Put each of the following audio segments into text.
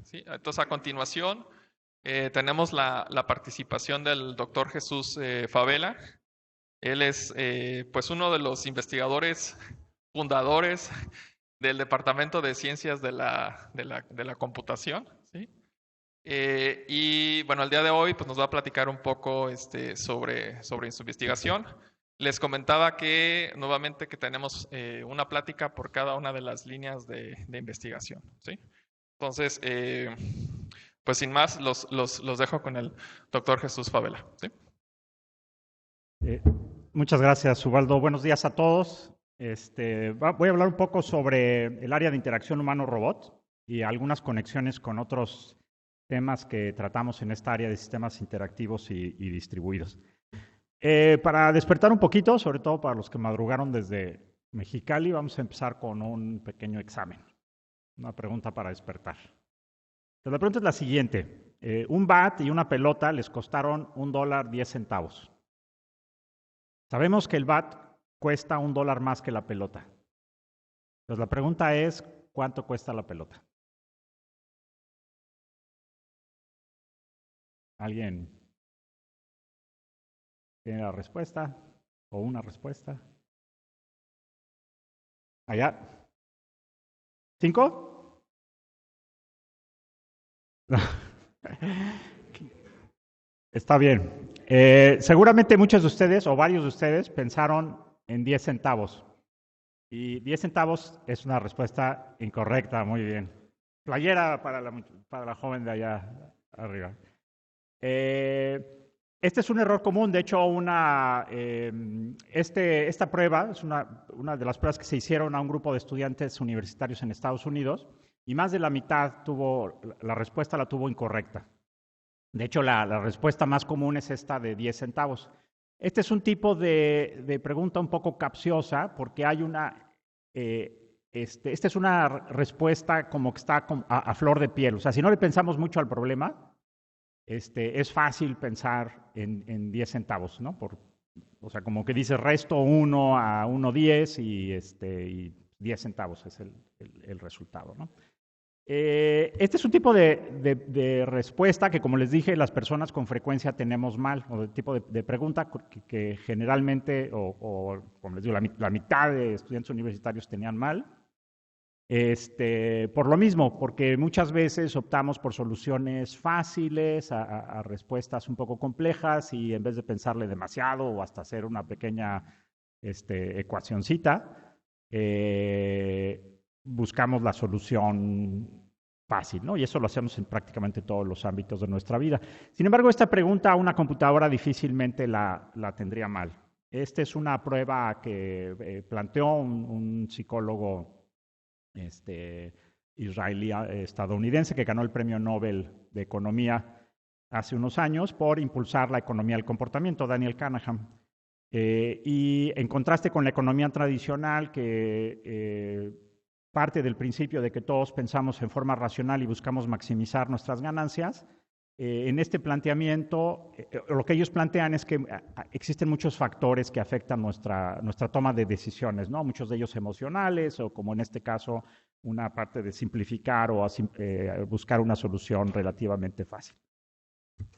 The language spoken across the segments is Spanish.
¿sí? Entonces, a continuación, tenemos la participación del doctor Jesús Favela. Él es pues uno de los investigadores fundadores del Departamento de Ciencias de la Computación, ¿sí? Y bueno, el día de hoy pues, nos va a platicar un poco sobre su investigación. Les comentaba que nuevamente que tenemos una plática por cada una de las líneas de investigación, ¿sí? Entonces, pues sin más, los dejo con el doctor Jesús Favela, ¿sí? Eh, Muchas gracias, Ubaldo. Buenos días a todos. Voy a hablar un poco sobre el área de interacción humano-robot y algunas conexiones con otros temas que tratamos en esta área de sistemas interactivos y distribuidos. Para despertar un poquito, sobre todo para los que madrugaron desde Mexicali, vamos a empezar con un pequeño examen, una pregunta para despertar. Entonces, la pregunta es la siguiente. Un bat y una pelota les costaron $1.10. Sabemos que el bat cuesta $1 más que la pelota. Entonces la pregunta es, ¿cuánto cuesta la pelota? ¿Alguien tiene la respuesta o una respuesta? Allá. ¿5? Está bien. Seguramente muchos de ustedes o varios de ustedes pensaron en 10 centavos. Y 10 centavos es una respuesta incorrecta, muy bien. Playera para la joven de allá arriba. Este es un error común, de hecho esta prueba es una de las pruebas que se hicieron a un grupo de estudiantes universitarios en Estados Unidos y más de la mitad la respuesta la tuvo incorrecta. De hecho, la respuesta más común es esta de 10 centavos. Este es un tipo de pregunta un poco capciosa porque hay esta es una respuesta como que está a flor de piel. O sea, si no le pensamos mucho al problema, es fácil pensar en 10 centavos, ¿no? O sea, como que dice resto 1 a 1.10 y 10 centavos es el resultado, ¿no? Este es un tipo de respuesta que, como les dije, las personas con frecuencia tenemos mal, o de tipo de pregunta que generalmente, o como les digo, la mitad de estudiantes universitarios tenían mal. Por lo mismo, porque muchas veces optamos por soluciones fáciles a respuestas un poco complejas y en vez de pensarle demasiado o hasta hacer una pequeña ecuacioncita, buscamos la solución fácil, ¿no? Y eso lo hacemos en prácticamente todos los ámbitos de nuestra vida. Sin embargo, esta pregunta una computadora difícilmente la tendría mal. Esta es una prueba que planteó un psicólogo israelí estadounidense que ganó el Premio Nobel de Economía hace unos años por impulsar la economía del comportamiento, Daniel Kahneman. Y en contraste con la economía tradicional que parte del principio de que todos pensamos en forma racional y buscamos maximizar nuestras ganancias, en este planteamiento, lo que ellos plantean es que existen muchos factores que afectan nuestra toma de decisiones, ¿no? Muchos de ellos emocionales o, como en este caso, una parte de simplificar o buscar una solución relativamente fácil.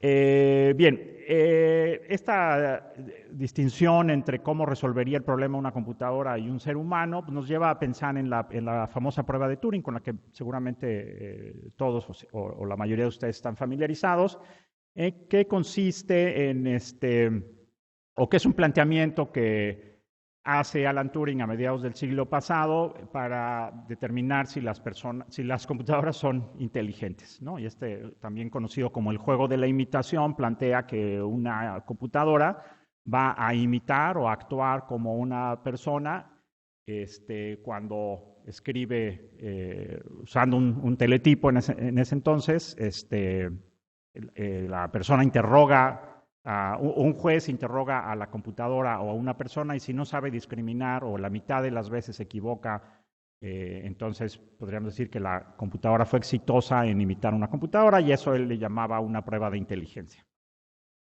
Bien, esta distinción entre cómo resolvería el problema una computadora y un ser humano pues, nos lleva a pensar en la famosa prueba de Turing, con la que seguramente todos o la mayoría de ustedes están familiarizados, que consiste o que es un planteamiento que hace Alan Turing a mediados del siglo pasado para determinar si las computadoras son inteligentes, ¿no? Y también conocido como el juego de la imitación plantea que una computadora va a imitar o actuar como una persona cuando escribe usando un teletipo en ese entonces, la persona un juez interroga a la computadora o a una persona y si no sabe discriminar o la mitad de las veces se equivoca, entonces podríamos decir que la computadora fue exitosa en imitar una computadora y eso él le llamaba una prueba de inteligencia.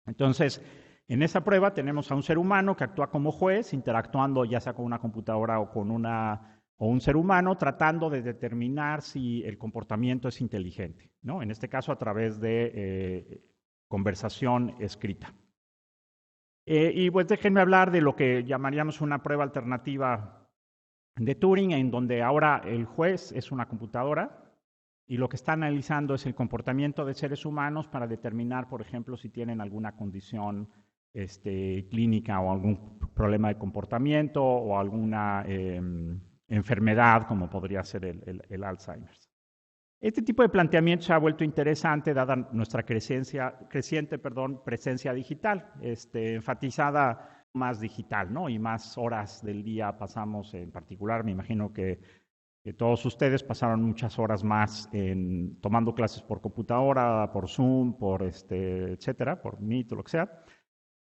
Entonces, en esa prueba tenemos a un ser humano que actúa como juez, interactuando ya sea con una computadora o con una o un ser humano tratando de determinar si el comportamiento es inteligente, ¿no? En este caso a través de conversación escrita. Y pues déjenme hablar de lo que llamaríamos una prueba alternativa de Turing, en donde ahora el juez es una computadora y lo que está analizando es el comportamiento de seres humanos para determinar, por ejemplo, si tienen alguna condición clínica o algún problema de comportamiento o alguna enfermedad, como podría ser el Alzheimer's. Este tipo de planteamiento se ha vuelto interesante dada nuestra creciente presencia digital, enfatizada más digital, ¿no? Y más horas del día pasamos, en particular, me imagino que todos ustedes pasaron muchas horas más tomando clases por computadora, por Zoom, por etcétera, por Meet o lo que sea,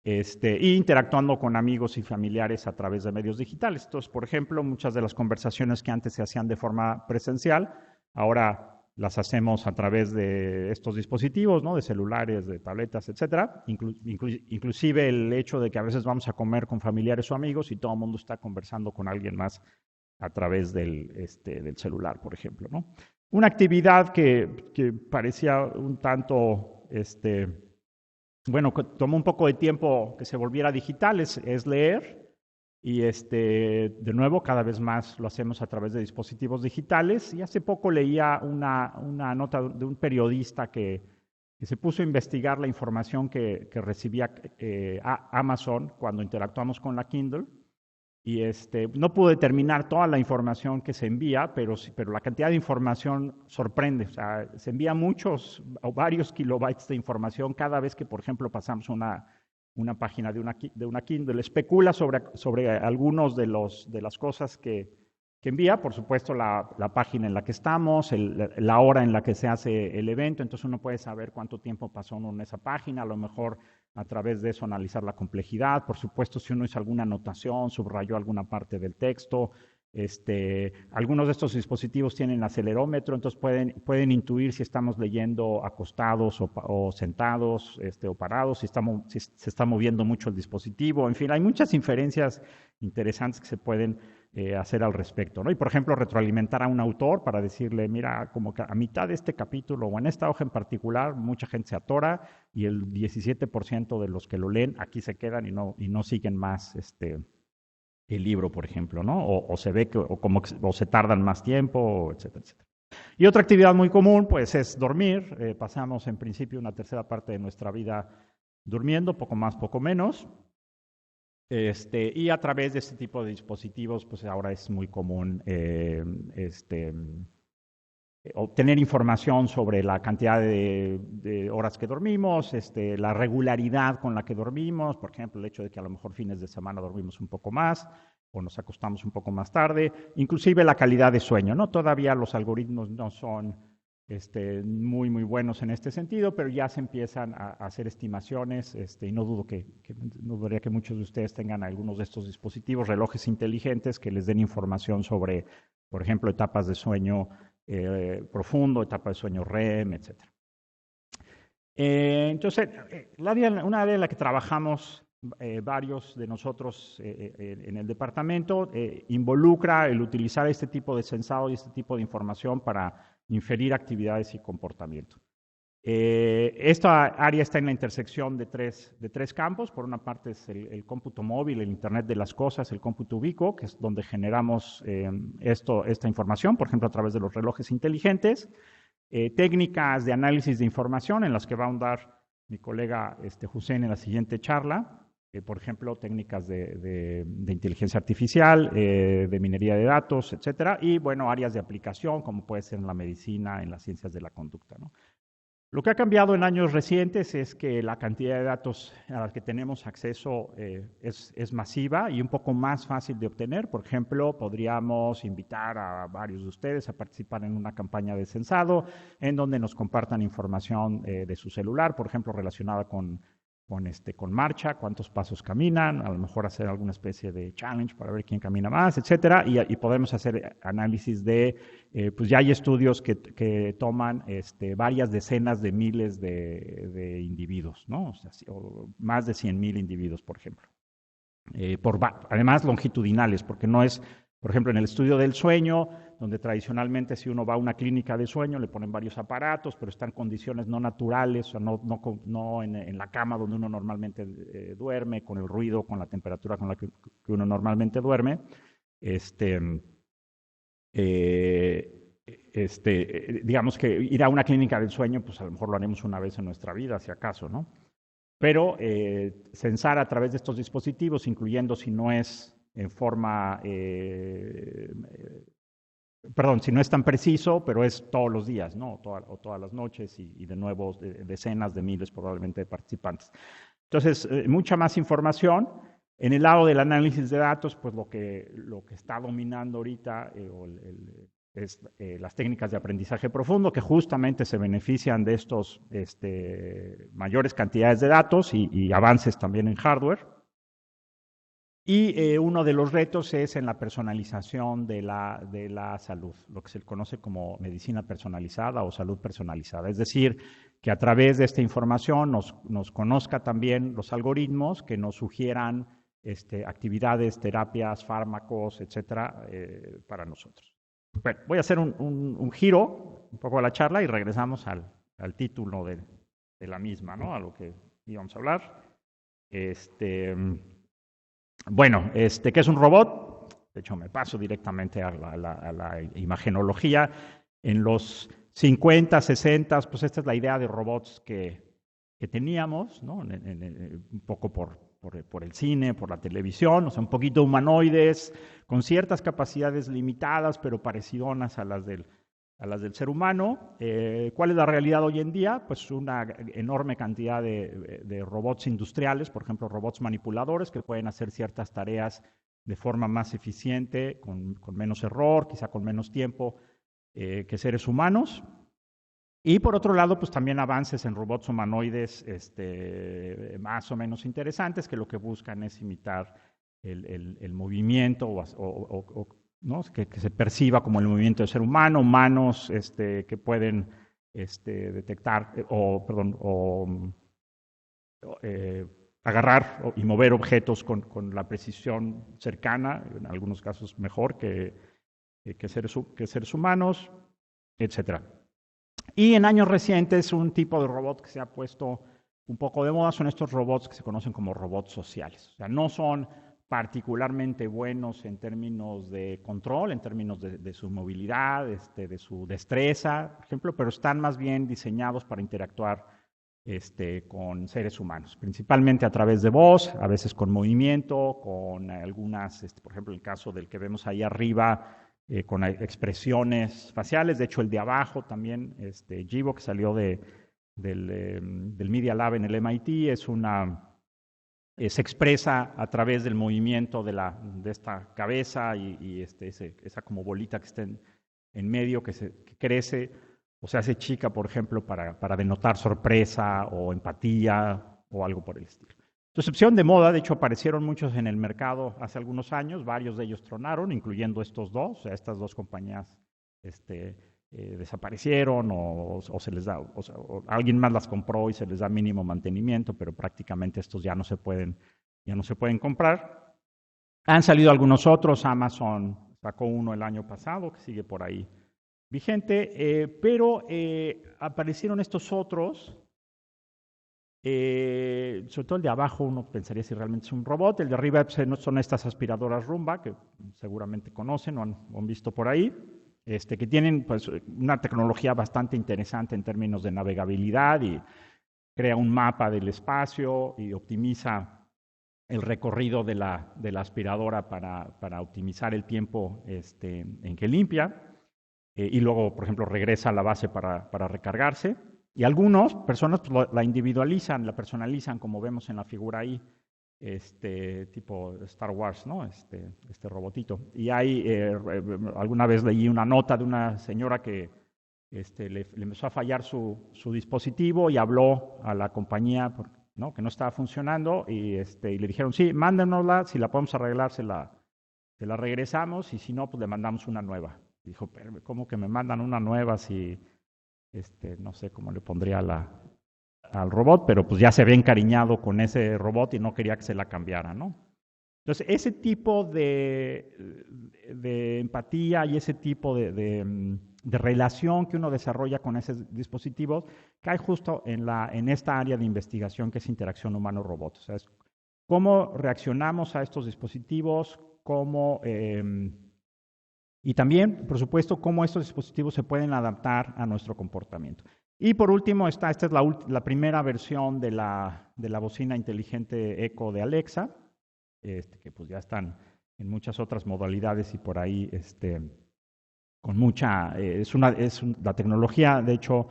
y interactuando con amigos y familiares a través de medios digitales. Entonces, por ejemplo, muchas de las conversaciones que antes se hacían de forma presencial, ahora las hacemos a través de estos dispositivos, ¿no? De celulares, de tabletas, etcétera. Inclusive el hecho de que a veces vamos a comer con familiares o amigos y todo el mundo está conversando con alguien más a través del celular, por ejemplo, ¿no? Una actividad que parecía un tanto, bueno, que tomó un poco de tiempo que se volviera digital, es leer. Y de nuevo, cada vez más lo hacemos a través de dispositivos digitales. Y hace poco leía una nota de un periodista que se puso a investigar la información que recibía Amazon cuando interactuamos con la Kindle. Y no pudo determinar toda la información que se envía, pero la cantidad de información sorprende. O sea, se envía muchos o varios kilobytes de información cada vez que, por ejemplo, pasamos una página de una Kindle. Especula sobre algunos de las cosas que envía, por supuesto, la página en la que estamos, la hora en la que se hace el evento, entonces uno puede saber cuánto tiempo pasó uno en esa página, a lo mejor a través de eso analizar la complejidad, por supuesto, si uno hizo alguna anotación, subrayó alguna parte del texto. Algunos de estos dispositivos tienen acelerómetro, entonces pueden intuir si estamos leyendo acostados o sentados o parados, si se está moviendo mucho el dispositivo. En fin, hay muchas inferencias interesantes que se pueden hacer al respecto, ¿no? Y por ejemplo, retroalimentar a un autor para decirle, mira, como que a mitad de este capítulo o en esta hoja en particular, mucha gente se atora y el 17% de los que lo leen aquí se quedan y no siguen más el libro, por ejemplo, ¿no? O se ve que o se tardan más tiempo, etcétera, etcétera. Y otra actividad muy común, pues, es dormir. Pasamos en principio una tercera parte de nuestra vida durmiendo, poco más, poco menos. Y a través de este tipo de dispositivos, pues ahora es muy común obtener información sobre la cantidad de horas que dormimos, la regularidad con la que dormimos, por ejemplo, el hecho de que a lo mejor fines de semana dormimos un poco más o nos acostamos un poco más tarde, inclusive la calidad de sueño, ¿no? Todavía los algoritmos no son muy, muy buenos en este sentido, pero ya se empiezan a hacer estimaciones, y no dudaría que muchos de ustedes tengan algunos de estos dispositivos, relojes inteligentes que les den información sobre, por ejemplo, etapas de sueño profundo, etapa de sueño REM, etc. Entonces, una área en la que trabajamos varios de nosotros en el departamento involucra el utilizar este tipo de sensado y este tipo de información para inferir actividades y comportamiento. Esta área está en la intersección de tres campos. Por una parte es el cómputo móvil, el Internet de las cosas, el cómputo ubicuo, que es donde generamos esta información, por ejemplo, a través de los relojes inteligentes. Técnicas de análisis de información en las que va a ahondar mi colega Hussein en la siguiente charla. Por ejemplo, técnicas de inteligencia artificial, de minería de datos, etcétera. Y, bueno, áreas de aplicación, como puede ser en la medicina, en las ciencias de la conducta, ¿no? Lo que ha cambiado en años recientes es que la cantidad de datos a la que tenemos acceso es masiva y un poco más fácil de obtener. Por ejemplo, podríamos invitar a varios de ustedes a participar en una campaña de censado en donde nos compartan información de su celular, por ejemplo, relacionada con marcha, cuántos pasos caminan, a lo mejor hacer alguna especie de challenge para ver quién camina más, etcétera, y podemos hacer análisis pues ya hay estudios que toman varias decenas de miles de individuos, ¿no? O sea, o más de 100,000 individuos, por ejemplo. Además, longitudinales, porque no es Por ejemplo, en el estudio del sueño, donde tradicionalmente si uno va a una clínica de sueño le ponen varios aparatos, pero están en condiciones no naturales, o sea, no en la cama donde uno normalmente duerme, con el ruido, con la temperatura con la que uno normalmente duerme. Digamos que ir a una clínica del sueño, pues a lo mejor lo haremos una vez en nuestra vida, si acaso, ¿no? Pero censar a través de estos dispositivos, incluyendo si no es en forma, perdón, si no es tan preciso, pero es todos los días, ¿no? O todas las noches y de nuevo decenas de miles probablemente de participantes. Entonces, mucha más información. En el lado del análisis de datos, pues lo que está dominando ahorita es las técnicas de aprendizaje profundo, que justamente se benefician de estos mayores cantidades de datos y avances también en hardware. Y uno de los retos es en la personalización de la salud, lo que se conoce como medicina personalizada o salud personalizada. Es decir, que a través de esta información nos conozca también los algoritmos que nos sugieran actividades, terapias, fármacos, etcétera, para nosotros. Bueno, voy a hacer un giro un poco a la charla y regresamos al título de la misma, ¿no? A lo que íbamos a hablar. Bueno, ¿qué es un robot? De hecho, me paso directamente a la imagenología. En los 50, 60, pues esta es la idea de robots que teníamos, ¿no? Un poco por el cine, por la televisión, o sea, un poquito humanoides, con ciertas capacidades limitadas, pero parecidonas a las del ser humano. ¿Cuál es la realidad hoy en día? Pues una enorme cantidad de robots industriales, por ejemplo, robots manipuladores que pueden hacer ciertas tareas de forma más eficiente, con menos error, quizá con menos tiempo que seres humanos. Y por otro lado, pues también avances en robots humanoides más o menos interesantes, que lo que buscan es imitar el movimiento ¿no? que se perciba como el movimiento del ser humano, manos que pueden detectar agarrar y mover objetos con la precisión cercana, en algunos casos mejor que seres humanos, etcétera. Y en años recientes, un tipo de robot que se ha puesto un poco de moda son estos robots que se conocen como robots sociales. O sea, no son particularmente buenos en términos de control, en términos de su movilidad, de su destreza, por ejemplo, pero están más bien diseñados para interactuar con seres humanos, principalmente a través de voz, a veces con movimiento, con algunas, por ejemplo, el caso del que vemos ahí arriba, con expresiones faciales. De hecho, el de abajo también, Jibo, que salió del Media Lab en el MIT, se expresa a través del movimiento de esta cabeza y esa como bolita que está en medio que crece o se hace chica, por ejemplo, para denotar sorpresa o empatía o algo por el estilo. Entonces, opción de moda, de hecho, aparecieron muchos en el mercado hace algunos años, varios de ellos tronaron, incluyendo estos dos, o sea, estas dos compañías desaparecieron o se les da, o alguien más las compró y se les da mínimo mantenimiento, pero prácticamente estos ya no se pueden comprar. Han salido algunos otros, Amazon sacó uno el año pasado, que sigue por ahí vigente, pero aparecieron estos otros. Sobre todo el de abajo uno pensaría si realmente es un robot, el de arriba son estas aspiradoras Roomba que seguramente conocen o han visto por ahí, que tienen pues una tecnología bastante interesante en términos de navegabilidad y crea un mapa del espacio y optimiza el recorrido de la aspiradora para optimizar el tiempo en que limpia y luego, por ejemplo, regresa a la base para recargarse. Y algunas personas pues, la individualizan, la personalizan, como vemos en la figura ahí, tipo Star Wars, ¿no? Este robotito. Y hay, alguna vez leí una nota de una señora que le empezó a fallar su dispositivo y habló a la compañía, ¿no? Que no estaba funcionando y le dijeron, sí, mándenosla, si la podemos arreglar se la regresamos y si no, pues le mandamos una nueva. Dijo, pero ¿cómo que me mandan una nueva si... no sé cómo le pondría al robot, pero pues ya se había encariñado con ese robot y no quería que se la cambiara, ¿no? Entonces, ese tipo de empatía y ese tipo de relación que uno desarrolla con esos dispositivos cae justo en esta área de investigación que es interacción humano-robot. O sea, es cómo reaccionamos a estos dispositivos, y también, por supuesto, cómo estos dispositivos se pueden adaptar a nuestro comportamiento. Y por último, esta es la primera versión de la bocina inteligente Echo de Alexa, que pues ya están en muchas otras modalidades y por ahí con mucha, la tecnología, de hecho,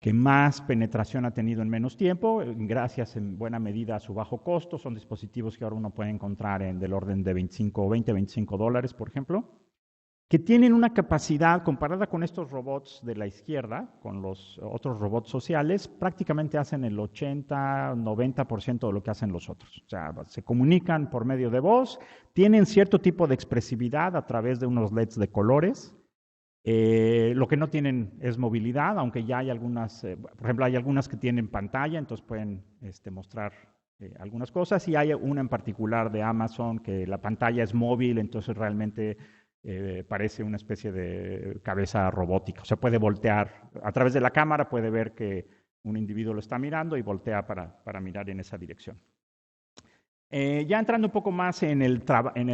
que más penetración ha tenido en menos tiempo, gracias en buena medida a su bajo costo. Son dispositivos que ahora uno puede encontrar del orden de $25, por ejemplo, que tienen una capacidad, comparada con estos robots de la izquierda, con los otros robots sociales, prácticamente hacen el 80-90% de lo que hacen los otros. O sea, se comunican por medio de voz, tienen cierto tipo de expresividad a través de unos LEDs de colores. Lo que no tienen es movilidad, aunque ya hay algunas, por ejemplo, hay algunas que tienen pantalla, entonces pueden mostrar algunas cosas, y hay una en particular de Amazon que la pantalla es móvil, entonces realmente parece una especie de cabeza robótica. O sea, puede voltear a través de la cámara, puede ver que un individuo lo está mirando y voltea para mirar en esa dirección. Ya entrando un poco más en el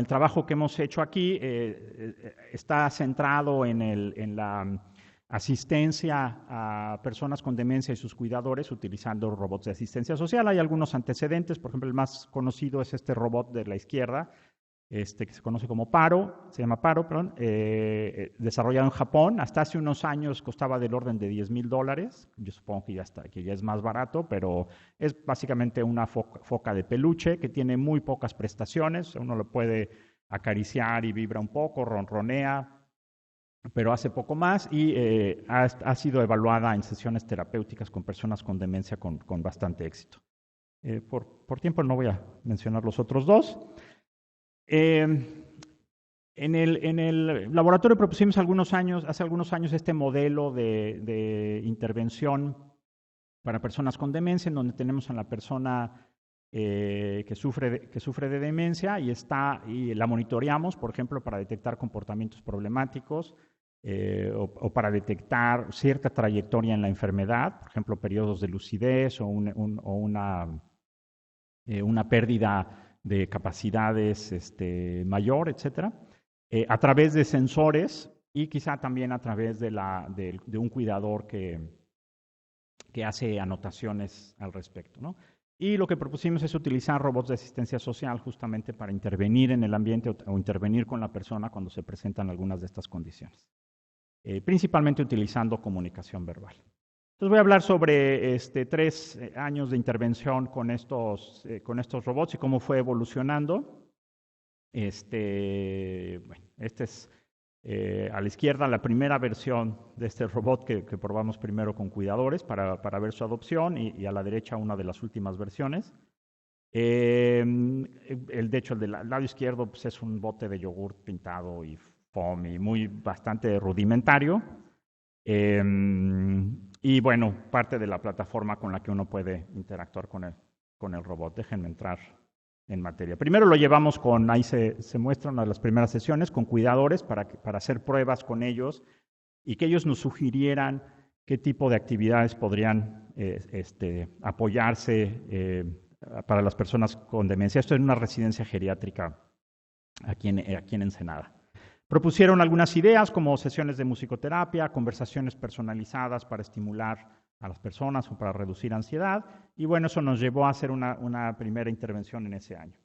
trabajo que hemos hecho aquí, está centrado en la asistencia a personas con demencia y sus cuidadores utilizando robots de asistencia social. Hay algunos antecedentes, por ejemplo, el más conocido es este robot de la izquierda, que se conoce como se llama Paro, desarrollado en Japón. Hasta hace unos años costaba del orden de $10,000. Yo supongo que ya es más barato, pero es básicamente una foca de peluche que tiene muy pocas prestaciones. Uno lo puede acariciar y vibra un poco, ronronea, pero hace poco más, y ha sido evaluada en sesiones terapéuticas con personas con demencia con bastante éxito. Por tiempo no voy a mencionar los otros dos. En el laboratorio propusimos hace algunos años este modelo de intervención para personas con demencia, en donde tenemos a la persona que sufre de demencia y la monitoreamos, por ejemplo, para detectar comportamientos problemáticos o para detectar cierta trayectoria en la enfermedad, por ejemplo, periodos de lucidez o una pérdida de capacidades mayor, etcétera, a través de sensores y quizá también a través de un cuidador que hace anotaciones al respecto, ¿no? Y lo que propusimos es utilizar robots de asistencia social justamente para intervenir en el ambiente o intervenir con la persona cuando se presentan algunas de estas condiciones, principalmente utilizando comunicación verbal. Entonces voy a hablar sobre 3 años de intervención con estos robots y cómo fue evolucionando. Bueno, es a la izquierda la primera versión de este robot que probamos primero con cuidadores para ver su adopción, y a la derecha una de las últimas versiones. De hecho, el del lado izquierdo pues, es un bote de yogur pintado y foam y bastante rudimentario. Y bueno, parte de la plataforma con la que uno puede interactuar con el robot. Déjenme entrar en materia. Primero lo llevamos ahí se muestran las primeras sesiones con cuidadores para hacer pruebas con ellos y que ellos nos sugirieran qué tipo de actividades podrían apoyarse para las personas con demencia. Esto es una residencia geriátrica aquí en Ensenada. Propusieron algunas ideas como sesiones de musicoterapia, conversaciones personalizadas para estimular a las personas o para reducir ansiedad, y bueno, eso nos llevó a hacer una primera intervención en ese año.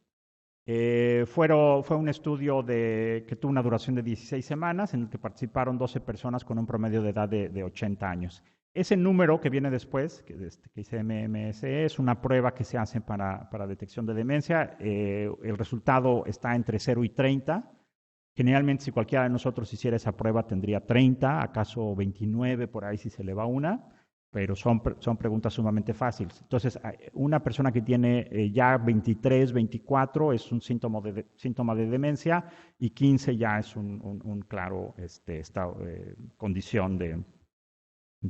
Fue un estudio que tuvo una duración de 16 semanas, en el que participaron 12 personas con un promedio de edad de 80 años. Ese número que viene después, que dice MMSE, es una prueba que se hace para detección de demencia. El resultado está entre 0 y 30. Generalmente, si cualquiera de nosotros hiciera esa prueba, tendría 30, acaso 29, por ahí si se le va una, pero son preguntas sumamente fáciles. Entonces, una persona que tiene ya 23, 24 es un síntoma de demencia, y 15 ya es un claro condición de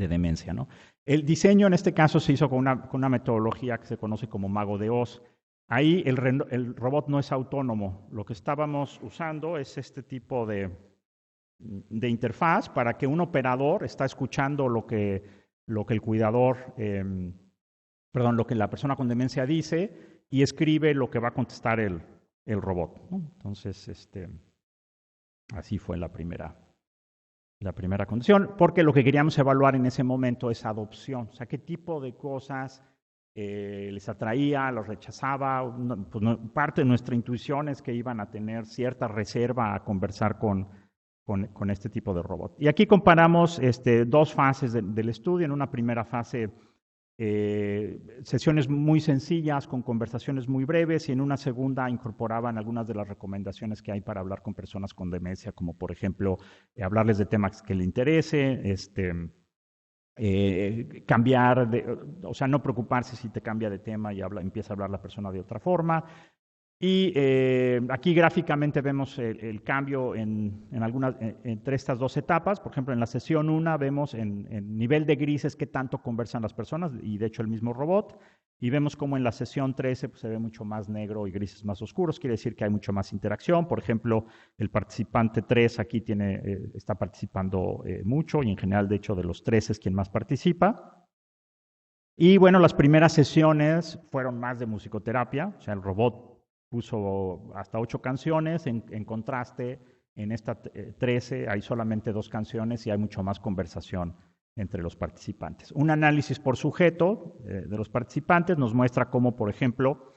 demencia, ¿no? El diseño en este caso se hizo con una metodología que se conoce como Mago de Oz, ahí el robot no es autónomo. Lo que estábamos usando es este tipo de interfaz para que un operador está escuchando lo que el cuidador, lo que la persona con demencia dice y escribe lo que va a contestar el robot, ¿no? Entonces, así fue la primera condición, porque lo que queríamos evaluar en ese momento es adopción, o sea, qué tipo de cosas les atraía, los rechazaba. Pues parte de nuestra intuición es que iban a tener cierta reserva a conversar con este tipo de robot. Y aquí comparamos dos fases del estudio. En una primera fase, sesiones muy sencillas con conversaciones muy breves, y en una segunda incorporaban algunas de las recomendaciones que hay para hablar con personas con demencia, como por ejemplo hablarles de temas que le interese, cambiar, o sea, no preocuparse si te cambia de tema y empieza a hablar la persona de otra forma. Y aquí gráficamente vemos el cambio entre estas dos etapas. Por ejemplo, en la sesión 1 vemos en nivel de grises qué tanto conversan las personas, y de hecho el mismo robot. Y vemos como en la sesión 13 pues, se ve mucho más negro y grises más oscuros. Quiere decir que hay mucha más interacción. Por ejemplo, el participante 3 aquí está participando mucho, y en general, de hecho, de los 3 es quien más participa. Y bueno, las primeras sesiones fueron más de musicoterapia. O sea, el robot puso hasta 8 canciones, en contraste, en esta 13 hay solamente 2 canciones y hay mucho más conversación entre los participantes. Un análisis por sujeto de los participantes nos muestra cómo, por ejemplo,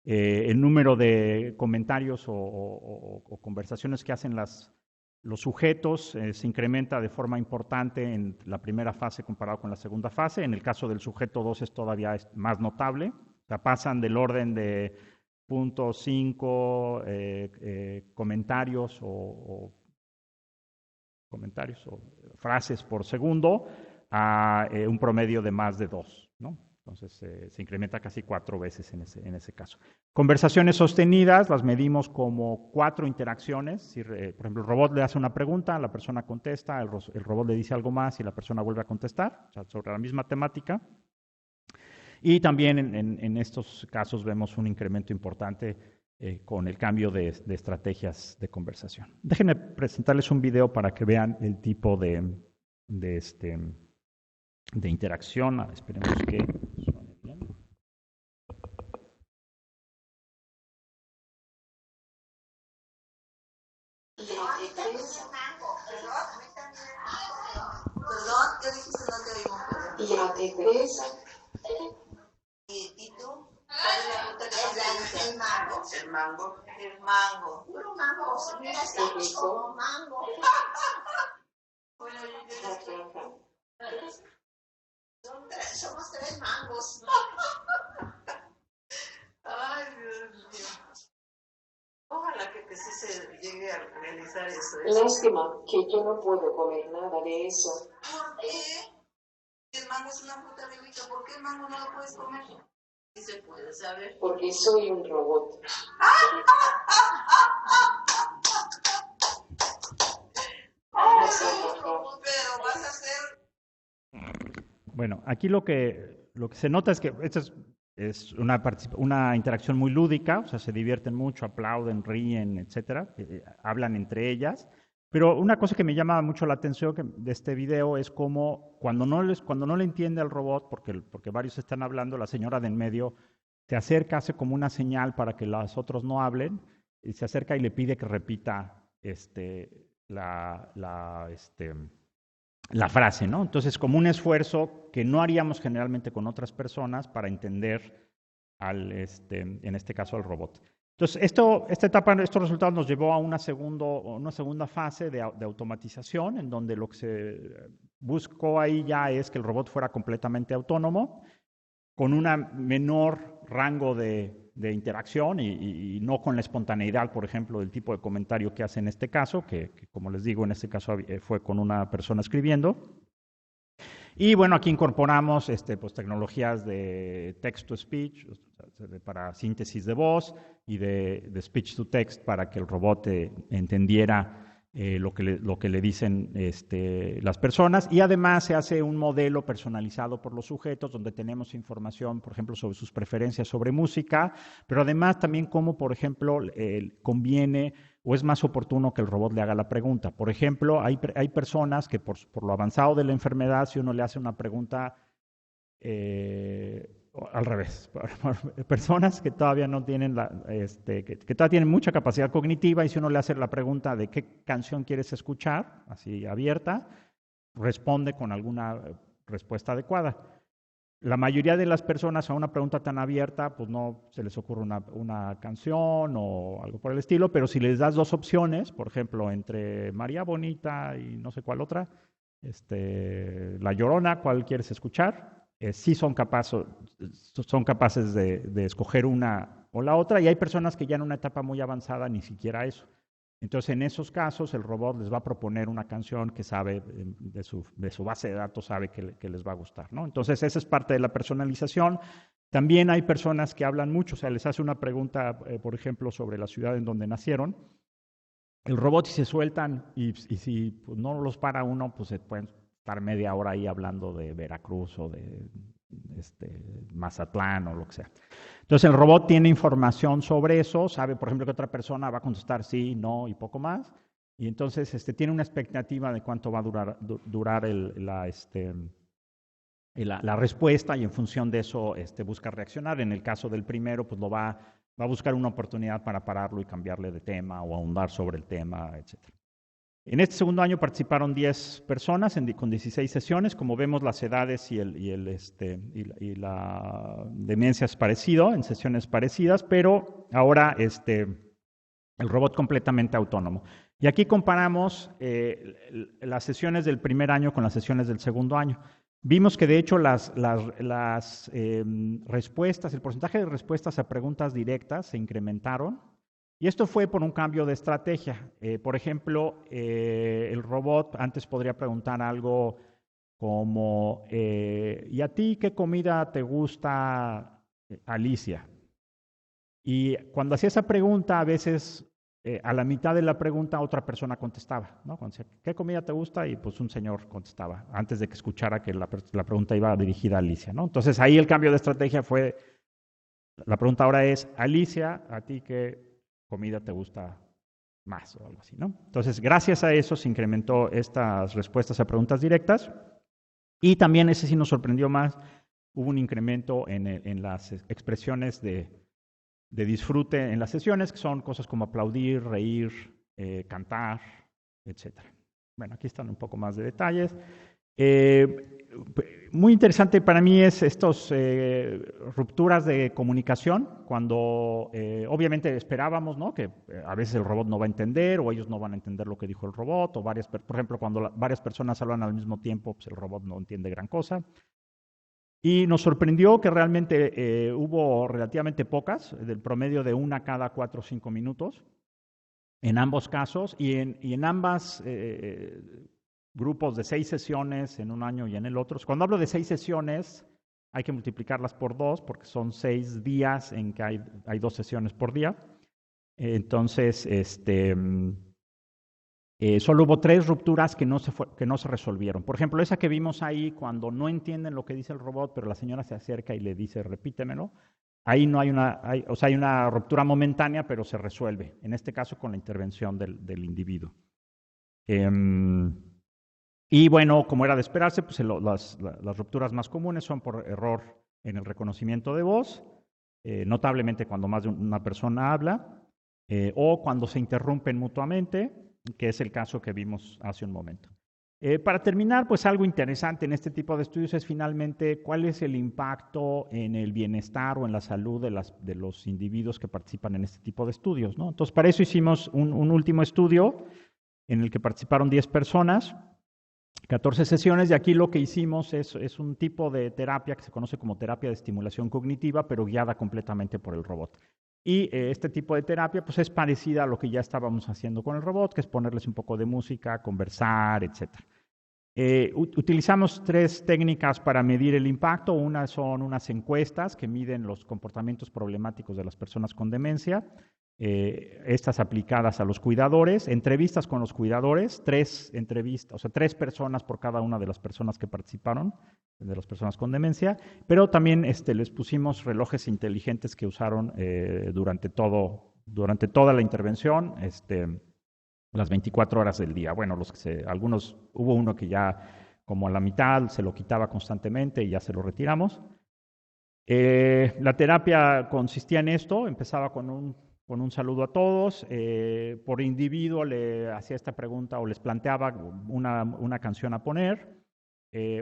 el número de comentarios o conversaciones que hacen los sujetos se incrementa de forma importante en la primera fase comparado con la segunda fase. En el caso del sujeto 2 es todavía más notable. O sea, pasan del orden de 0.5 comentarios o frases por segundo a un promedio de más de 2, ¿no? Entonces se incrementa casi 4 veces en ese caso. Conversaciones sostenidas las medimos como 4 interacciones. Si, por ejemplo, el robot le hace una pregunta, la persona contesta, el robot le dice algo más y la persona vuelve a contestar, o sea, sobre la misma temática. Y también en estos casos vemos un incremento importante con el cambio de estrategias de conversación. Déjenme presentarles un video para que vean el tipo de interacción. Esperemos que suene bien. Perdón, ¿qué dijiste? No te oímos. Ya te crees. ¿Y tú? ¿Cuál es la fruta que te gusta? El mango. El mango. El mango. Puro mango. Mira, está rico. Mango. Bueno, Somos 3 mangos. ay, Dios mío. Ojalá que sí se llegue a realizar eso. Lástima que yo no puedo comer nada de eso. ¿Por qué? El mango es una fruta muy rica. ¿Por qué el mango no lo puedes comer? Sí se puede saber. Porque soy un robot. Pero vas a ser... Bueno, aquí lo que se nota es que esta es una interacción muy lúdica, o sea, se divierten mucho, aplauden, ríen, etcétera, hablan entre ellas. Pero una cosa que me llama mucho la atención de este video es cómo cuando no le entiende al robot, porque varios están hablando, la señora de en medio se acerca, hace como una señal para que los otros no hablen, y se acerca y le pide que repita la frase, ¿no? Entonces, como un esfuerzo que no haríamos generalmente con otras personas para entender en este caso al robot. Entonces, estos resultados nos llevó a una segunda fase de automatización, en donde lo que se buscó ahí ya es que el robot fuera completamente autónomo, con un menor rango de interacción y no con la espontaneidad, por ejemplo, del tipo de comentario que hace en este caso, que como les digo, en este caso fue con una persona escribiendo. Y bueno, aquí incorporamos pues, tecnologías de text-to-speech para síntesis de voz y de speech-to-text para que el robot entendiera lo que le dicen las personas, y además se hace un modelo personalizado por los sujetos donde tenemos información, por ejemplo, sobre sus preferencias sobre música, pero además también cómo, por ejemplo, conviene o es más oportuno que el robot le haga la pregunta. Por ejemplo, hay personas que por lo avanzado de la enfermedad, si uno le hace una pregunta al revés, personas que todavía no tienen que todavía tienen mucha capacidad cognitiva, y si uno le hace la pregunta de qué canción quieres escuchar, así abierta, responde con alguna respuesta adecuada. La mayoría de las personas a una pregunta tan abierta, pues no se les ocurre una canción o algo por el estilo, pero si les das dos opciones, por ejemplo, entre María Bonita y no sé cuál otra, La Llorona, ¿cuál quieres escuchar? Sí son capaces de escoger una o la otra, y hay personas que ya en una etapa muy avanzada ni siquiera eso. Entonces, en esos casos, el robot les va a proponer una canción que sabe de su base de datos, sabe que les va a gustar, ¿no? Entonces, esa es parte de la personalización. También hay personas que hablan mucho, o sea, les hace una pregunta, por ejemplo, sobre la ciudad en donde nacieron. El robot, si se sueltan y si pues, no los para uno, pues se pueden estar media hora ahí hablando de Veracruz o de Mazatlán o lo que sea. Entonces el robot tiene información sobre eso, sabe, por ejemplo, que otra persona va a contestar sí, no y poco más, y entonces tiene una expectativa de cuánto va a durar la respuesta, y en función de eso busca reaccionar. En el caso del primero, pues va a buscar una oportunidad para pararlo y cambiarle de tema o ahondar sobre el tema, etc. En este segundo año participaron 10 personas con 16 sesiones. Como vemos, las edades y la demencia es parecido, en sesiones parecidas, pero ahora el robot completamente autónomo. Y aquí comparamos las sesiones del primer año con las sesiones del segundo año. Vimos que de hecho las respuestas, el porcentaje de respuestas a preguntas directas se incrementaron. Y esto fue por un cambio de estrategia. Por ejemplo, el robot antes podría preguntar algo como, ¿y a ti qué comida te gusta, Alicia? Y cuando hacía esa pregunta, a veces a la mitad de la pregunta otra persona contestaba, ¿no? Cuando decía, ¿qué comida te gusta? Y pues un señor contestaba, antes de que escuchara que la pregunta iba dirigida a Alicia, ¿no? Entonces ahí el cambio de estrategia fue, la pregunta ahora es, Alicia, ¿a ti qué comida te gusta más o algo así, ¿no? Entonces, gracias a eso se incrementó estas respuestas a preguntas directas, y también ese sí nos sorprendió más, hubo un incremento en las expresiones de disfrute en las sesiones, que son cosas como aplaudir, reír, cantar, etc. Bueno, aquí están un poco más de detalles. Muy interesante para mí es estas rupturas de comunicación, cuando obviamente esperábamos, ¿no?, que a veces el robot no va a entender, o ellos no van a entender lo que dijo el robot, o por ejemplo, cuando varias personas hablan al mismo tiempo, pues el robot no entiende gran cosa. Y nos sorprendió que realmente hubo relativamente pocas, del promedio de 1 cada 4 o 5 minutos, en ambos casos, y en ambas grupos de 6 sesiones en un año y en el otro. Cuando hablo de 6 sesiones, hay que multiplicarlas por 2, porque son 6 días en que hay 2 sesiones por día. Entonces, solo hubo 3 rupturas que no se resolvieron. Por ejemplo, esa que vimos ahí, cuando no entienden lo que dice el robot, pero la señora se acerca y le dice, repítemelo. Ahí no hay hay una ruptura momentánea, pero se resuelve, en este caso con la intervención del individuo. Y bueno, como era de esperarse, pues las rupturas más comunes son por error en el reconocimiento de voz, notablemente cuando más de una persona habla, o cuando se interrumpen mutuamente, que es el caso que vimos hace un momento. Para terminar, pues algo interesante en este tipo de estudios es finalmente cuál es el impacto en el bienestar o en la salud de los individuos que participan en este tipo de estudios, ¿no? Entonces, para eso hicimos un último estudio en el que participaron 10 personas, 14 sesiones, y aquí lo que hicimos es un tipo de terapia que se conoce como terapia de estimulación cognitiva, pero guiada completamente por el robot. Y este tipo de terapia pues es parecida a lo que ya estábamos haciendo con el robot, que es ponerles un poco de música, conversar, etc. Utilizamos 3 técnicas para medir el impacto. Una son unas encuestas que miden los comportamientos problemáticos de las personas con demencia. estas aplicadas a los cuidadores, entrevistas con los cuidadores, 3 entrevistas, o sea, 3 personas por cada una de las personas que participaron, de las personas con demencia, pero también les pusimos relojes inteligentes que usaron durante toda la intervención, las 24 horas del día. Bueno, hubo uno que ya como a la mitad se lo quitaba constantemente y ya se lo retiramos. La terapia consistía en esto, empezaba con un saludo a todos, por individuo le hacía esta pregunta o les planteaba una canción a poner,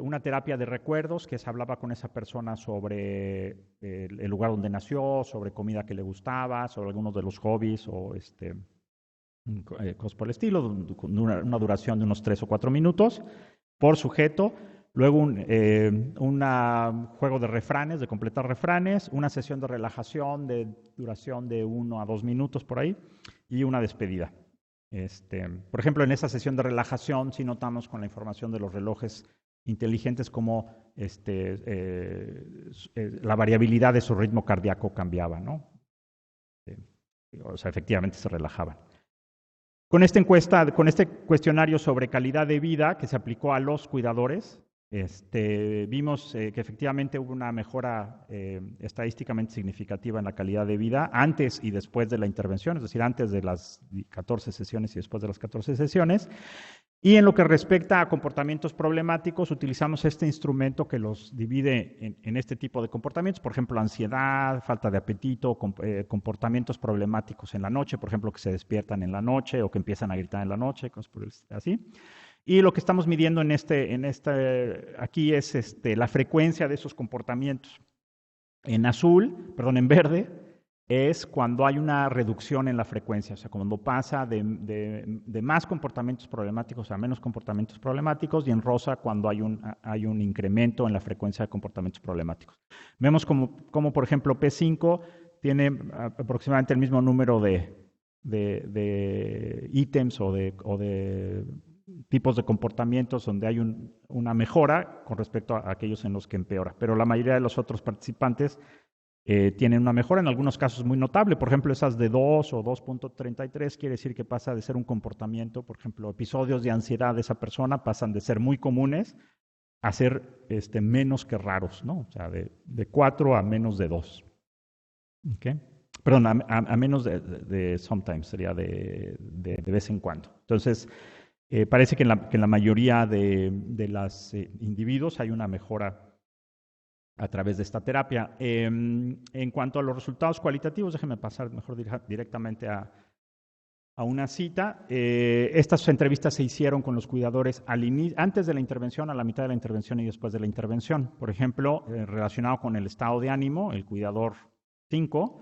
una terapia de recuerdos, que se hablaba con esa persona sobre el lugar donde nació, sobre comida que le gustaba, sobre algunos de los hobbies o cosas por el estilo, con una duración de unos 3 o 4 minutos por sujeto. Luego un juego de refranes, de completar refranes, una sesión de relajación de duración de 1 a 2 minutos por ahí y una despedida. Por ejemplo, en esa sesión de relajación sí notamos con la información de los relojes inteligentes cómo la variabilidad de su ritmo cardíaco cambiaba, ¿no? O sea, efectivamente se relajaban. Con esta encuesta, con este cuestionario sobre calidad de vida que se aplicó a los cuidadores, vimos que efectivamente hubo una mejora estadísticamente significativa en la calidad de vida antes y después de la intervención, es decir, antes de las 14 sesiones y después de las 14 sesiones. Y en lo que respecta a comportamientos problemáticos, utilizamos este instrumento que los divide en este tipo de comportamientos, por ejemplo, ansiedad, falta de apetito, comportamientos problemáticos en la noche, por ejemplo, que se despiertan en la noche o que empiezan a gritar en la noche, cosas por así. Y lo que estamos midiendo aquí es la frecuencia de esos comportamientos. En verde, es cuando hay una reducción en la frecuencia, o sea, cuando pasa de más comportamientos problemáticos a menos comportamientos problemáticos, y en rosa cuando hay un incremento en la frecuencia de comportamientos problemáticos. Vemos como por ejemplo, P5 tiene aproximadamente el mismo número de ítems o de tipos de comportamientos donde hay una mejora con respecto a aquellos en los que empeora, pero la mayoría de los otros participantes tienen una mejora, en algunos casos muy notable. Por ejemplo, esas de 2 o 2.33 quiere decir que pasa de ser un comportamiento, por ejemplo, episodios de ansiedad de esa persona pasan de ser muy comunes a ser menos que raros, ¿no? O sea, de 4 a menos de 2. ¿Okay? Perdón, a menos de sometimes, sería de vez en cuando. Entonces, parece que en la mayoría de los individuos hay una mejora a través de esta terapia. En cuanto a los resultados cualitativos, déjenme pasar mejor directamente a una cita. Estas entrevistas se hicieron con los cuidadores antes de la intervención, a la mitad de la intervención y después de la intervención. Por ejemplo, relacionado con el estado de ánimo, el cuidador 5,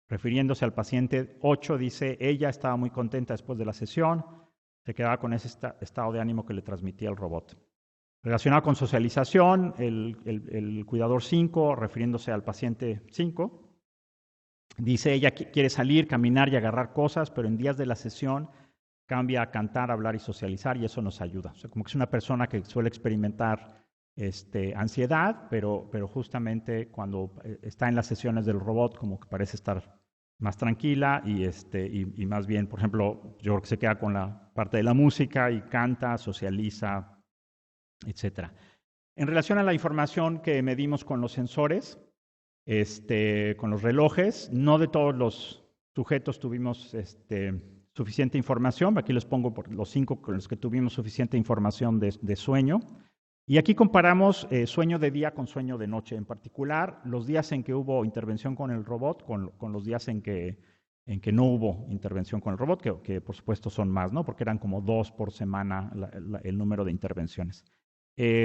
refiriéndose al paciente 8, dice, ella estaba muy contenta después de la sesión, se quedaba con ese estado de ánimo que le transmitía el robot. Relacionado con socialización, el cuidador 5, refiriéndose al paciente 5, dice ella quiere salir, caminar y agarrar cosas, pero en días de la sesión cambia a cantar, hablar y socializar, y eso nos ayuda. O sea, como que es una persona que suele experimentar ansiedad, pero justamente cuando está en las sesiones del robot, como que parece estar más tranquila y más bien, por ejemplo, yo creo que se queda con la parte de la música y canta, socializa, etcétera. En relación a la información que medimos con los sensores, con los relojes, no de todos los sujetos tuvimos suficiente información. Aquí les pongo por los 5 con los que tuvimos suficiente información de sueño. Y aquí comparamos sueño de día con sueño de noche. En particular, los días en que hubo intervención con el robot con los días en que no hubo intervención con el robot, que por supuesto son más, ¿no? Porque eran como 2 por semana el número de intervenciones.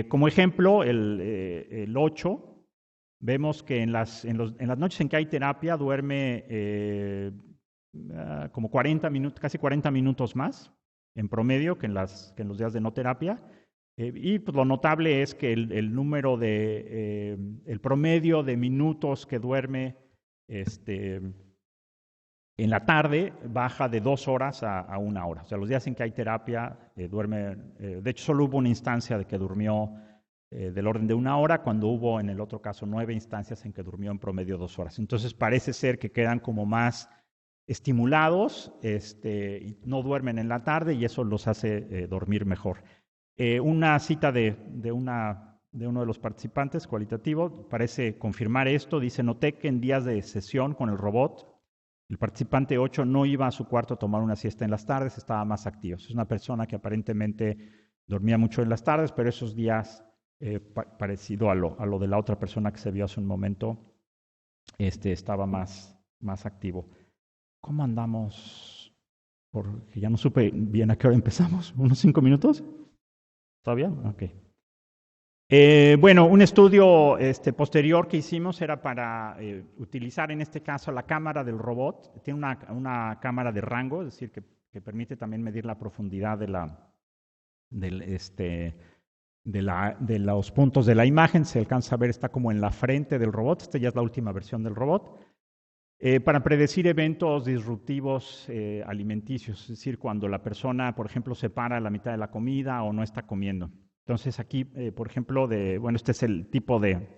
Como ejemplo, el 8, vemos que en las noches en que hay terapia duerme como 40 minutos, casi 40 minutos más en promedio que en los días de no terapia. Y pues, lo notable es que el promedio de minutos que duerme en la tarde baja de 2 horas a 1 hora. O sea, los días en que hay terapia duerme, de hecho solo hubo una instancia de que durmió del orden de 1 hora, cuando hubo en el otro caso 9 instancias en que durmió en promedio 2 horas. Entonces parece ser que quedan como más estimulados, y no duermen en la tarde y eso los hace dormir mejor. Una cita de uno de los participantes cualitativo parece confirmar esto. Dice: noté que en días de sesión con el robot, el participante 8 no iba a su cuarto a tomar una siesta en las tardes, estaba más activo. Es una persona que aparentemente dormía mucho en las tardes, pero esos días, parecido a lo de la otra persona que se vio hace un momento, estaba más activo. ¿Cómo andamos? Porque ya no supe bien a qué hora empezamos. ¿Unos 5 minutos? ¿Todavía? Ok. Bueno, un estudio posterior que hicimos era para utilizar en este caso la cámara del robot. Tiene una cámara de rango, es decir, que permite también medir la profundidad de los puntos de la imagen. Se alcanza a ver, está como en la frente del robot. Esta ya es la última versión del robot. Para predecir eventos disruptivos alimenticios, es decir, cuando la persona, por ejemplo, se para a la mitad de la comida o no está comiendo. Entonces aquí, por ejemplo, este es el tipo de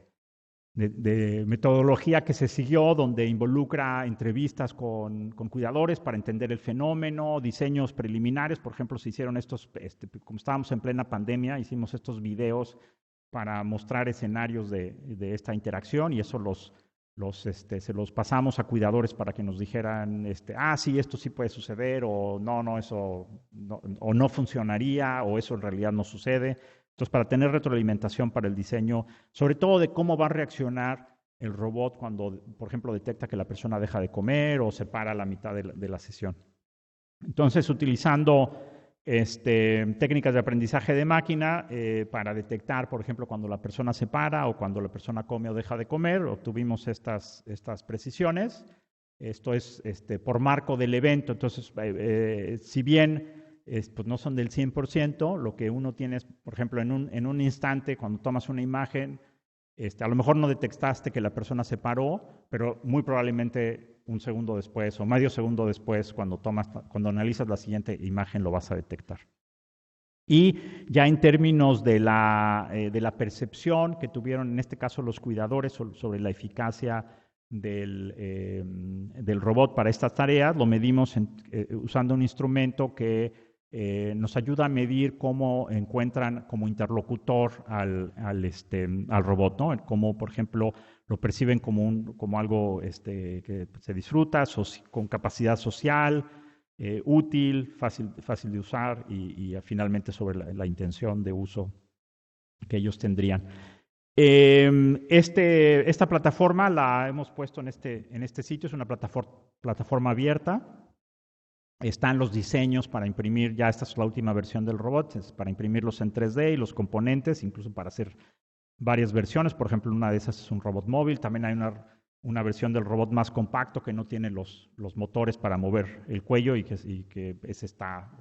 metodología que se siguió, donde involucra entrevistas con cuidadores para entender el fenómeno, diseños preliminares. Por ejemplo, se hicieron estos, como estábamos en plena pandemia, hicimos estos videos para mostrar escenarios de esta interacción, y eso se los pasamos a cuidadores para que nos dijeran, sí, esto sí puede suceder, o no, eso no, o no funcionaría, o eso en realidad no sucede. Entonces, para tener retroalimentación para el diseño, sobre todo de cómo va a reaccionar el robot cuando, por ejemplo, detecta que la persona deja de comer o se para a la mitad de la sesión. Entonces, utilizando técnicas de aprendizaje de máquina para detectar, por ejemplo, cuando la persona se para o cuando la persona come o deja de comer, obtuvimos estas precisiones. Esto es por marco del evento. Entonces, si bien pues no son del 100%, lo que uno tiene es, por ejemplo, en un instante, cuando tomas una imagen, a lo mejor no detectaste que la persona se paró, pero muy probablemente un segundo después o medio segundo después, cuando analizas la siguiente imagen, lo vas a detectar. Y ya en términos de la percepción que tuvieron, en este caso, los cuidadores sobre la eficacia del robot para estas tareas, lo medimos usando un instrumento que nos ayuda a medir cómo encuentran como interlocutor al robot, ¿no? Cómo, por ejemplo, lo perciben como algo que se disfruta, con capacidad social, útil, fácil de usar, y finalmente sobre la intención de uso que ellos tendrían. Esta plataforma la hemos puesto en este sitio. Es una plataforma abierta. Están los diseños para imprimir, ya esta es la última versión del robot, es para imprimirlos en 3D y los componentes, incluso para hacer varias versiones. Por ejemplo, una de esas es un robot móvil. También hay una versión del robot más compacto que no tiene los motores para mover el cuello, y que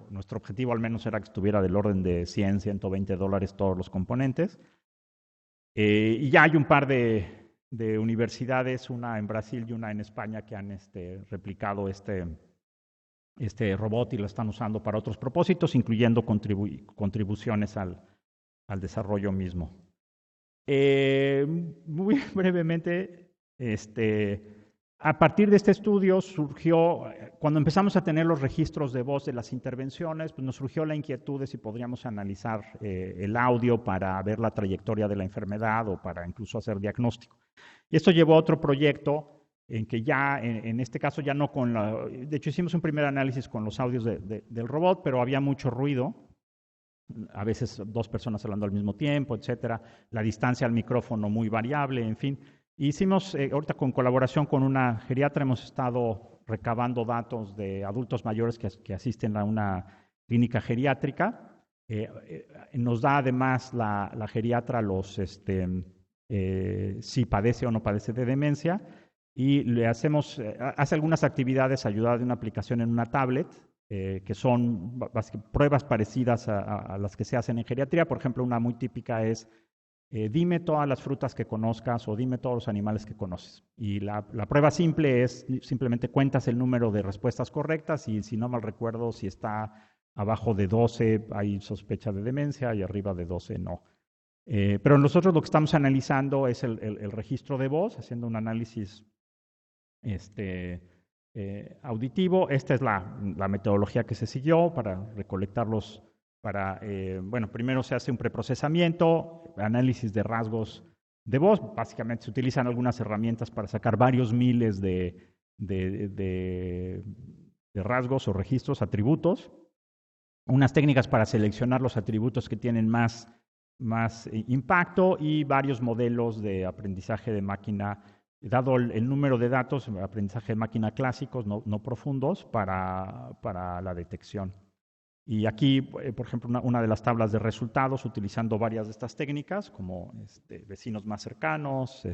nuestro objetivo al menos era que estuviera del orden de $100, $120 todos los componentes. Y ya hay un par de universidades, una en Brasil y una en España, que han replicado este robot y lo están usando para otros propósitos, incluyendo contribuciones al desarrollo mismo. Muy brevemente, a partir de este estudio surgió, cuando empezamos a tener los registros de voz de las intervenciones, pues nos surgió la inquietud de si podríamos analizar el audio para ver la trayectoria de la enfermedad o para incluso hacer diagnóstico. Y esto llevó a otro proyecto en que ya, en este caso ya no de hecho hicimos un primer análisis con los audios del robot, pero había mucho ruido, a veces 2 personas hablando al mismo tiempo, etcétera, la distancia al micrófono muy variable, en fin. Hicimos, ahorita con colaboración con una geriatra, hemos estado recabando datos de adultos mayores que asisten a una clínica geriátrica. Nos da además la geriatra si padece o no padece de demencia, y le hace algunas actividades ayudadas de una aplicación en una tablet, que son pruebas parecidas a las que se hacen en geriatría. Por ejemplo, una muy típica es: dime todas las frutas que conozcas o dime todos los animales que conoces. Y la prueba simple es simplemente cuentas el número de respuestas correctas, y si no mal recuerdo, si está abajo de 12 hay sospecha de demencia y arriba de 12 no. Pero nosotros lo que estamos analizando es el registro de voz, haciendo un análisis auditivo. Esta es la metodología que se siguió para recolectarlos. Bueno, primero se hace un preprocesamiento, análisis de rasgos de voz. Básicamente se utilizan algunas herramientas para sacar varios miles de rasgos o registros, atributos. Unas técnicas para seleccionar los atributos que tienen más impacto y varios modelos de aprendizaje de máquina, dado el número de datos, aprendizaje de máquina clásicos, no profundos, para la detección. Y aquí, por ejemplo, una de las tablas de resultados, utilizando varias de estas técnicas, como vecinos más cercanos,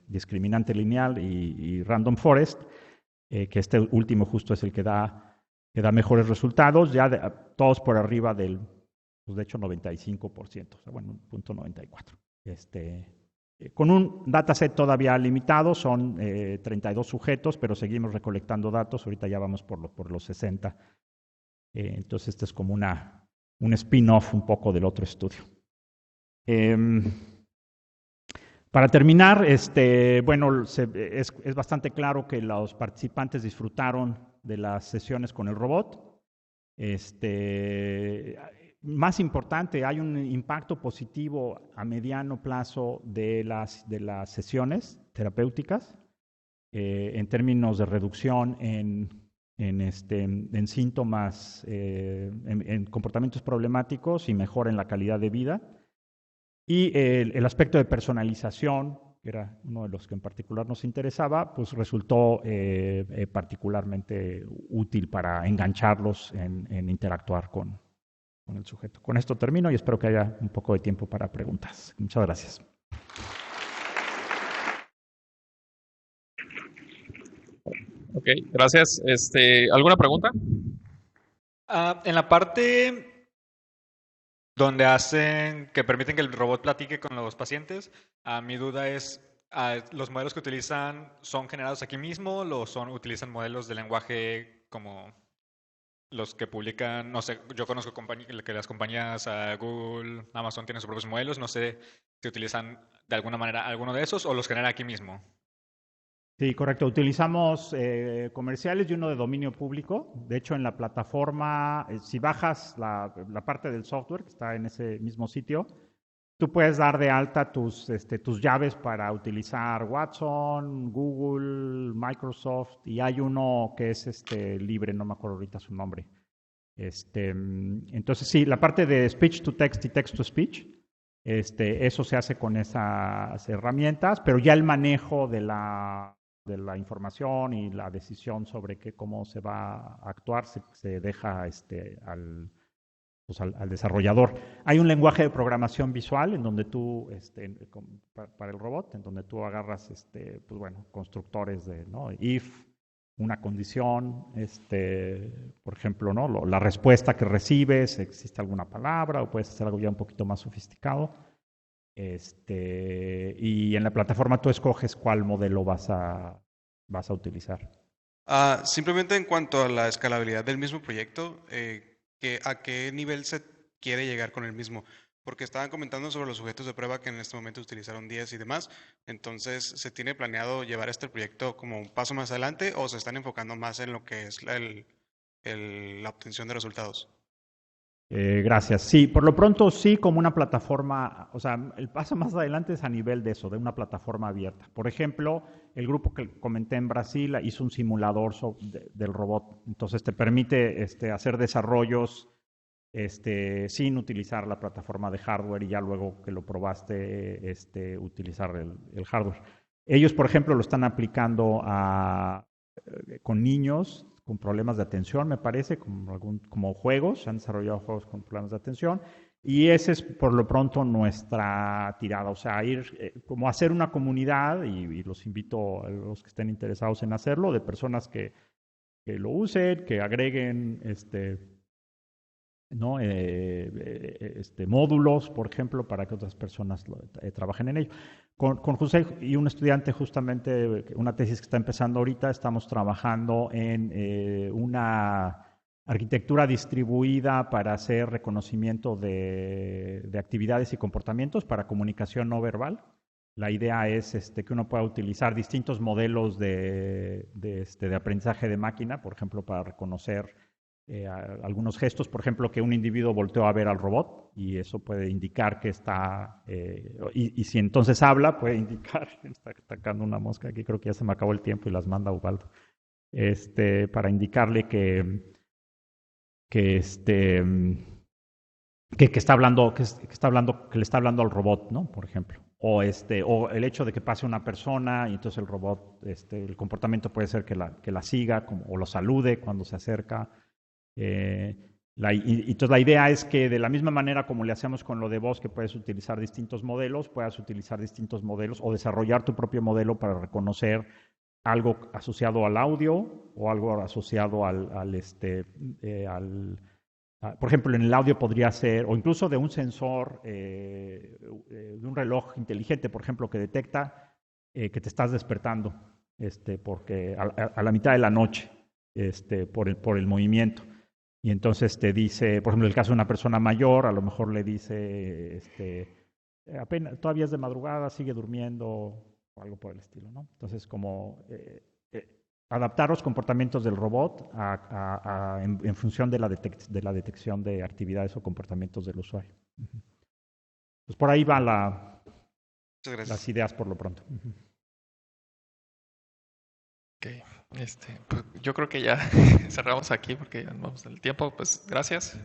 discriminante lineal y random forest, que este último justo es el que da mejores resultados, ya todos por arriba del, pues de hecho, 95%, o sea, bueno, 0.94. Con un dataset todavía limitado, son 32 sujetos, pero seguimos recolectando datos, ahorita ya vamos por los 60. Entonces, este es como un spin-off un poco del otro estudio. Para terminar, bueno, es bastante claro que los participantes disfrutaron de las sesiones con el robot. Más importante, hay un impacto positivo a mediano plazo de las sesiones terapéuticas en términos de reducción en síntomas, en comportamientos problemáticos y mejora en la calidad de vida. Y el aspecto de personalización, que era uno de los que en particular nos interesaba, pues resultó particularmente útil para engancharlos en interactuar con el sujeto. Con esto termino y espero que haya un poco de tiempo para preguntas. Muchas gracias. Ok, gracias. ¿Alguna pregunta? En la parte donde que permiten que el robot platique con los pacientes, mi duda es, ¿los modelos que utilizan son generados aquí mismo o utilizan modelos de lenguaje como los que publican? No sé, yo conozco que las compañías Google, Amazon tienen sus propios modelos, no sé si utilizan de alguna manera alguno de esos o los generan aquí mismo. Sí, correcto. Utilizamos comerciales y uno de dominio público. De hecho, en la plataforma, si bajas la parte del software que está en ese mismo sitio, tú puedes dar de alta tus llaves para utilizar Watson, Google, Microsoft, y hay uno que es libre, no me acuerdo ahorita su nombre. Entonces, sí, la parte de speech to text y text to speech, eso se hace con esas herramientas, pero ya el manejo de la información y la decisión sobre cómo se va a actuar se deja al desarrollador. Hay un lenguaje de programación visual en donde tú, para el robot, en donde tú agarras, pues bueno, constructores de, ¿no? If, una condición, por ejemplo, ¿no? La respuesta que recibes, existe alguna palabra o puedes hacer algo ya un poquito más sofisticado. Y en la plataforma tú escoges cuál modelo vas a utilizar. Simplemente en cuanto a la escalabilidad del mismo proyecto, ¿a qué nivel se quiere llegar con el mismo? Porque estaban comentando sobre los sujetos de prueba que en este momento utilizaron 10 y demás. Entonces, ¿se tiene planeado llevar este proyecto como un paso más adelante o se están enfocando más en lo que es la obtención de resultados? Gracias. Sí, por lo pronto sí, como una plataforma, o sea, el paso más adelante es a nivel de eso, de una plataforma abierta. Por ejemplo, el grupo que comenté en Brasil hizo un simulador del robot, entonces te permite hacer desarrollos sin utilizar la plataforma de hardware y ya luego que lo probaste, utilizar el hardware. Ellos, por ejemplo, lo están aplicando con niños con problemas de atención, me parece, como juegos, han desarrollado juegos con problemas de atención, y esa es por lo pronto nuestra tirada, o sea, como hacer una comunidad, y los invito a los que estén interesados en hacerlo, de personas que lo usen, que agreguen ¿no? Módulos, por ejemplo, para que otras personas trabajen en ello. Con José y un estudiante, justamente, una tesis que está empezando ahorita, estamos trabajando en una arquitectura distribuida para hacer reconocimiento de actividades y comportamientos para comunicación no verbal. La idea es que uno pueda utilizar distintos modelos de aprendizaje de máquina, por ejemplo, para reconocer algunos gestos, por ejemplo, que un individuo volteó a ver al robot y eso puede indicar que está, y si entonces habla, puede indicar, está atacando una mosca aquí, creo que ya se me acabó el tiempo y las manda Ubaldo, para indicarle que está hablando, que le está hablando al robot, ¿no? Por ejemplo. O el hecho de que pase una persona y entonces el robot, el comportamiento puede ser que la siga o lo salude cuando se acerca. Entonces la idea es que de la misma manera como le hacemos con lo de voz, que puedes utilizar distintos modelos, puedas utilizar distintos modelos o desarrollar tu propio modelo para reconocer algo asociado al audio o algo asociado por ejemplo, en el audio podría ser, o incluso de un sensor, de un reloj inteligente, por ejemplo, que detecta que te estás despertando, porque a la mitad de la noche, por el movimiento. Y entonces te dice, por ejemplo, en el caso de una persona mayor, a lo mejor le dice, apenas, todavía es de madrugada, sigue durmiendo, o algo por el estilo, ¿no? Entonces, como adaptar los comportamientos del robot en función de la detección de actividades o comportamientos del usuario. Pues por ahí van las ideas por lo pronto. Ok, pues yo creo que ya cerramos aquí porque ya nos vamos del tiempo. Pues gracias.